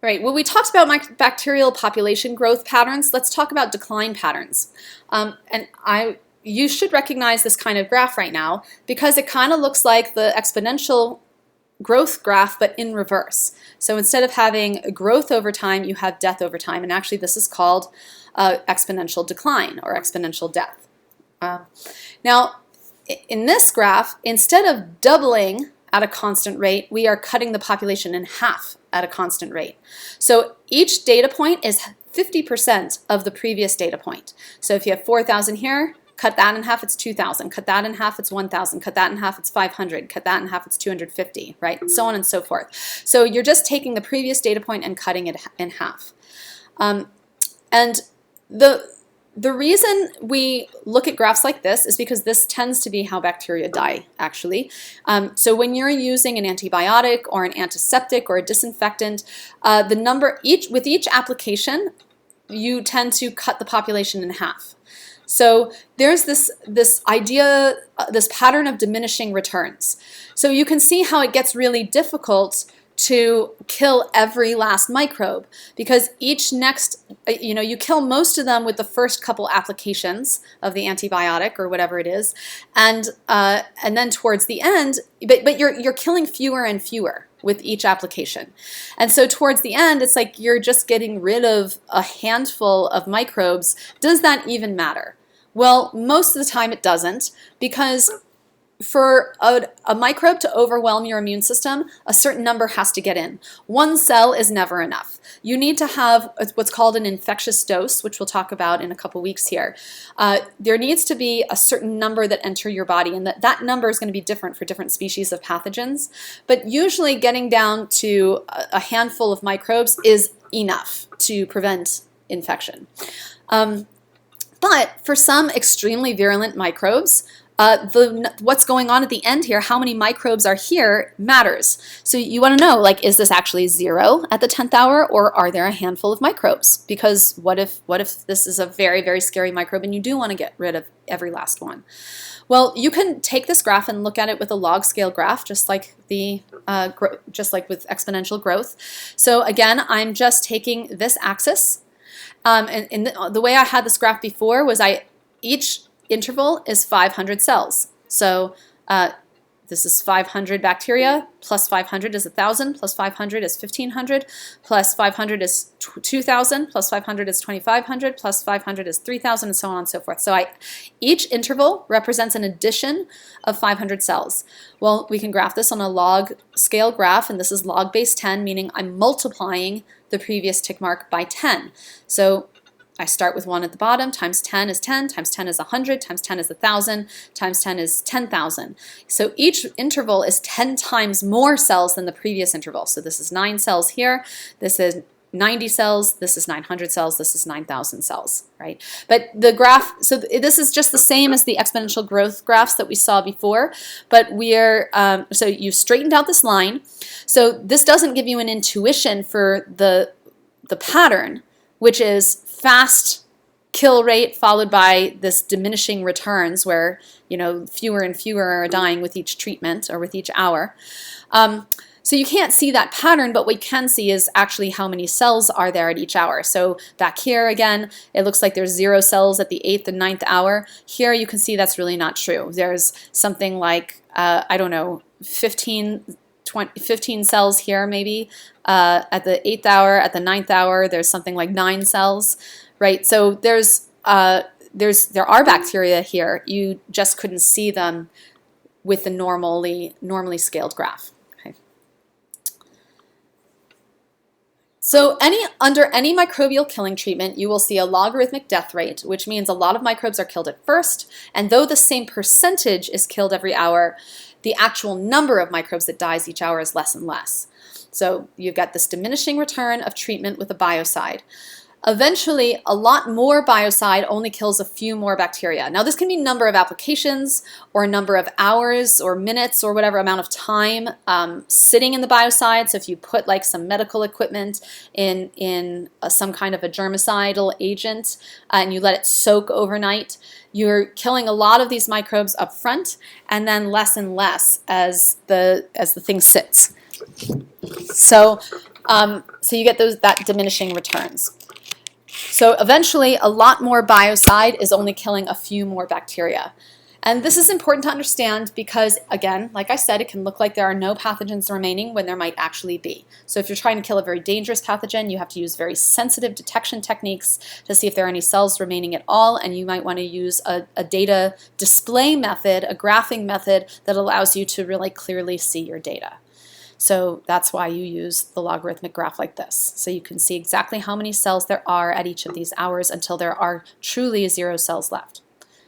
Right, well, we talked about bacterial population growth patterns. Let's talk about decline patterns. You should recognize this kind of graph right now because it kind of looks like the exponential growth graph, but in reverse. So instead of having growth over time, you have death over time. And actually, this is called exponential decline or exponential death. Now, in this graph, instead of doubling at a constant rate, we are cutting the population in half at a constant rate. So each data point is 50% of the previous data point. So if you have 4,000 here, cut that in half, it's 2,000. Cut that in half, it's 1,000. Cut that in half, it's 500. Cut that in half, it's 250, right? And so on and so forth. So you're just taking the previous data point and cutting it in half. And the reason we look at graphs like this is because this tends to be how bacteria die, actually. So when you're using an antibiotic or an antiseptic or a disinfectant, with each application, you tend to cut the population in half. So there's this idea, this pattern of diminishing returns. So you can see how it gets really difficult to kill every last microbe because you kill most of them with the first couple applications of the antibiotic or whatever it is, and then towards the end, but you're killing fewer and fewer with each application. And so towards the end, it's like you're just getting rid of a handful of microbes. Does that even matter? Well, most of the time it doesn't, because for a microbe to overwhelm your immune system, a certain number has to get in. One cell is never enough. You need to have what's called an infectious dose, which we'll talk about in a couple weeks here. There needs to be a certain number that enter your body, and that number is going to be different for different species of pathogens. But usually getting down to a handful of microbes is enough to prevent infection. But for some extremely virulent microbes, what's going on at the end here, how many microbes are here, matters. So you want to know, like, is this actually 0 at the 10th hour, or are there a handful of microbes? Because what if this is a very, very scary microbe and you do want to get rid of every last one? Well, you can take this graph and look at it with a log scale graph, just like with exponential growth. So again, I'm just taking this axis. And the way I had this graph before was each interval is 500 cells. So this is 500 bacteria, plus 500 is 1,000, plus 500 is 1,500, plus 500 is 2,000, plus 500 is 2,500, plus 500 is 3,000, and so on and so forth. So each interval represents an addition of 500 cells. Well, we can graph this on a log scale graph, and this is log base 10, meaning I'm multiplying the previous tick mark by 10. So I start with 1 at the bottom, times 10 is 10, times 10 is 100, times 10 is 1,000, times 10 is 10,000. So each interval is 10 times more cells than the previous interval. So this is 9 cells here, this is 90 cells, this is 900 cells, this is 9,000 cells, right? But the graph, so this is just the same as the exponential growth graphs that we saw before, but so you've straightened out this line. So this doesn't give you an intuition for the pattern, which is fast kill rate followed by this diminishing returns where, fewer and fewer are dying with each treatment or with each hour. So you can't see that pattern, but what we can see is actually how many cells are there at each hour. So back here again, it looks like there's 0 cells at the 8th and 9th hour. Here you can see that's really not true. There's something like, 15 cells here maybe at the 8th hour. At the 9th hour, there's something like 9 cells, right? So there are bacteria here. You just couldn't see them with the normally scaled graph. Okay. So under any microbial killing treatment, you will see a logarithmic death rate, which means a lot of microbes are killed at first, and though the same percentage is killed every hour, the actual number of microbes that dies each hour is less and less. So you've got this diminishing return of treatment with a biocide. Eventually, a lot more biocide only kills a few more bacteria. Now, this can be number of applications or number of hours or minutes or whatever amount of time sitting in the biocide. So if you put like some medical equipment in some kind of a germicidal agent and you let it soak overnight, you're killing a lot of these microbes up front and then less and less as the thing sits. So So you get that diminishing returns. So eventually, a lot more biocide is only killing a few more bacteria. And this is important to understand because, again, like I said, it can look like there are no pathogens remaining when there might actually be. So if you're trying to kill a very dangerous pathogen, you have to use very sensitive detection techniques to see if there are any cells remaining at all, and you might want to use a data display method, a graphing method that allows you to really clearly see your data. So that's why you use the logarithmic graph like this. So you can see exactly how many cells there are at each of these hours until there are truly 0 cells left.